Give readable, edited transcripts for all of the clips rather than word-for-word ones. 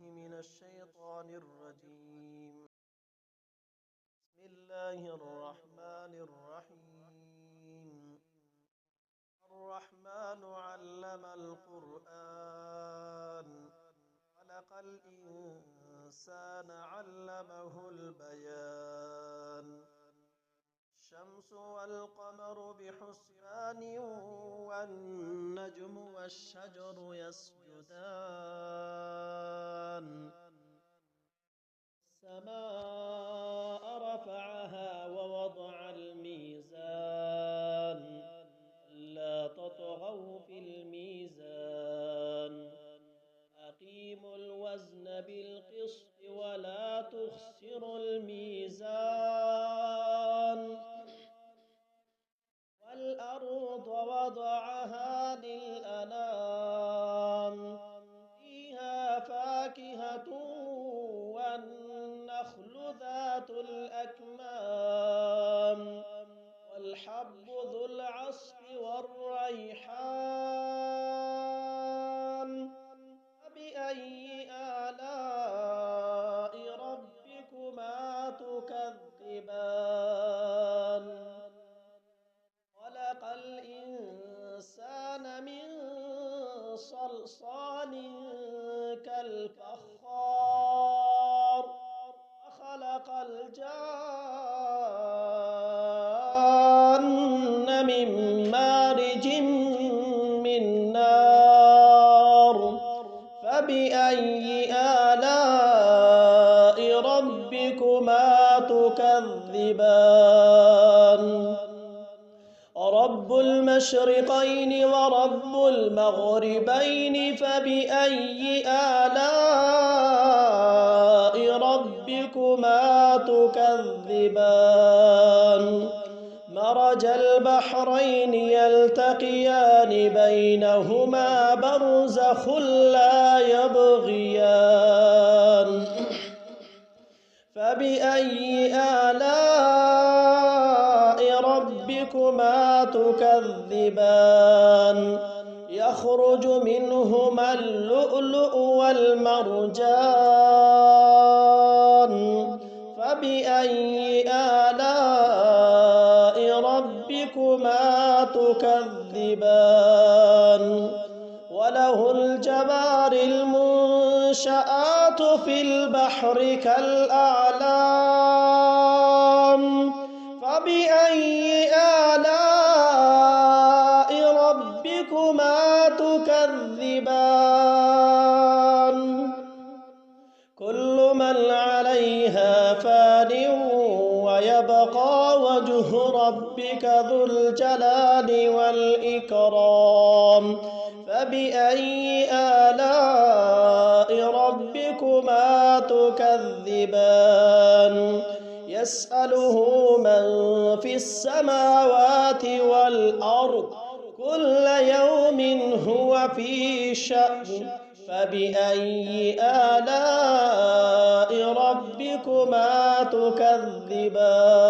من الشيطان الرجيم. بسم الله الرحمن الرحيم. الرحمن علم القرآن، خلق الإنسان علمه البيان. الشمس والقمر بحسبان والنجم والشجر يسجدان. السماء رفعها ووضع الميزان، لا تطغوا في الميزان. أقيموا الوزن بالقسط ولا تخسروا الميزان. والأرض وضعها للأنام، فيها فاكهة والنخل ذات الأكمام والحب ذو العصف والريحان. فبأي آلاء ربكما تكذبان؟ خلق الإنسان من صلصال كالفخار، وخلق الجان من مارج من نار. فبأي آلاء ربكما تكذبان؟ رب المشرقين ورب المغربين، فبأي آلاء ربكما تكذبان؟ مرج البحرين يلتقيان بينهما برزخ لا يبغيان. فبأي آلاء ربكما تكذبان؟ يخرج منهما اللؤلؤ والمرجان. فبأي آلاء ربكما تكذبان؟ وله الجوار المنشآت في البحر كالأعلام. فبأي آلاء ربكما تكذبان؟ كل من عليها فان ويبقى وجه ربك ذو الجلال والإكرام. فبأي آلاء ربكما تكذبان؟ يسأله من في السماوات والأرض، كل يوم هو في شأن. فبأي آلاء ربكما تكذبان؟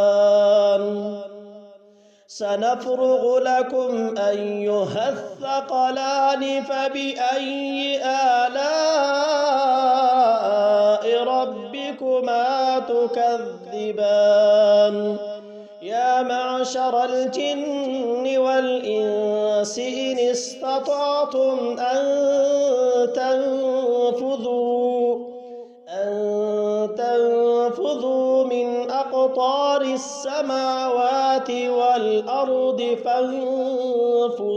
سنفرغ لكم أيها الثقلان. فبأي آلاء ربكما تكذبان؟ يا معشر الجن والإنس إن استطعتم أن تنفذوا من أقطار السماوات والأرض فانفذوا،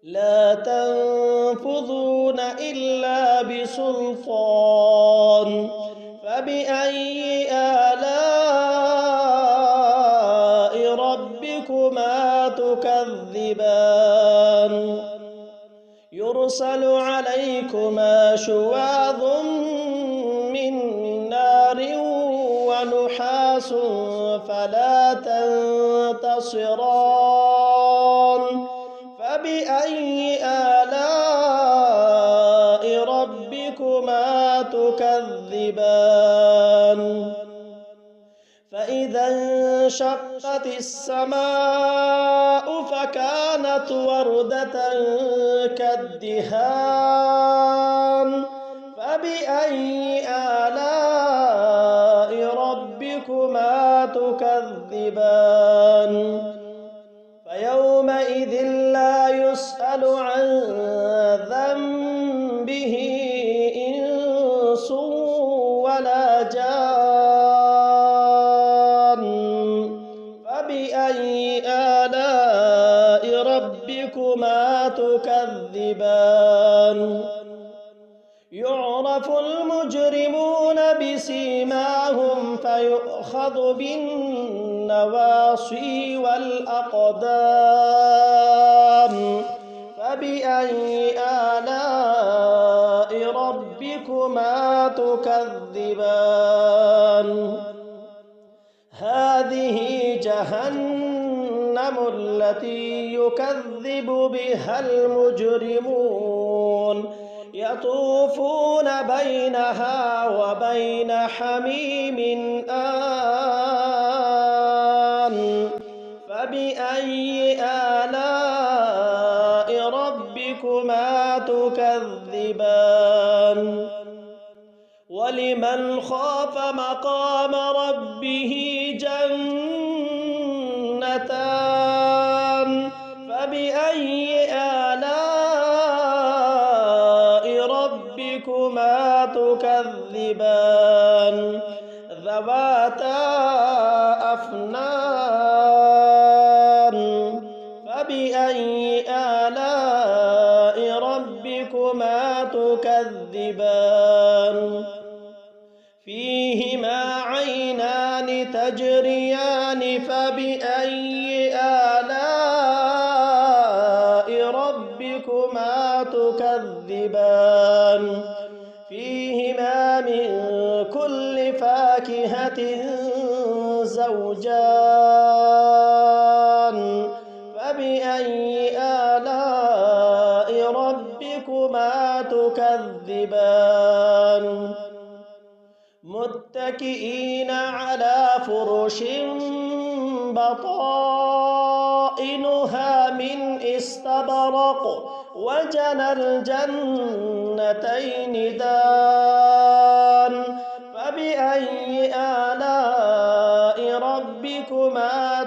لا تنفذون إلا بسلطان. فبأي آلاء ربكما تكذبان؟ يرسل عليكما شواظ من نار ونحاس فلا تنتصران. فبأي آلاء ربكما تكذبان؟ فإذا انشقت السماء فكانت وردة كالدهان. فبأي آلاء ربكما تكذبان فيومئذ لا يسأل عن ذنبه إنس ولا جان فبأي آلاء ربكما تكذبان يعرف المجرمون بسيماهم فيؤخذ بالنواصي والأقدام فبأي آلاء ربكما تكذبان هذه جهنم التي يكذب بها المجرمون يطوفون بينها وبين حميم آن فبأي آلاء ربكما تكذبان ولمن خاف مقام ربه جنتان فبأي آلاء ربكما تكذبان ذواتا أفنان فبأي آلاء ربكما تكذبان فيهما عينان تجريان فبأي آلاء ربكما تكذبان فيهما من كل فاكهة زوجان فبأي آلاء ربكما تكذبان متكئين على فرش بطائنها من استبرق وجنى الجنتين دان فبأي آلاء ربكما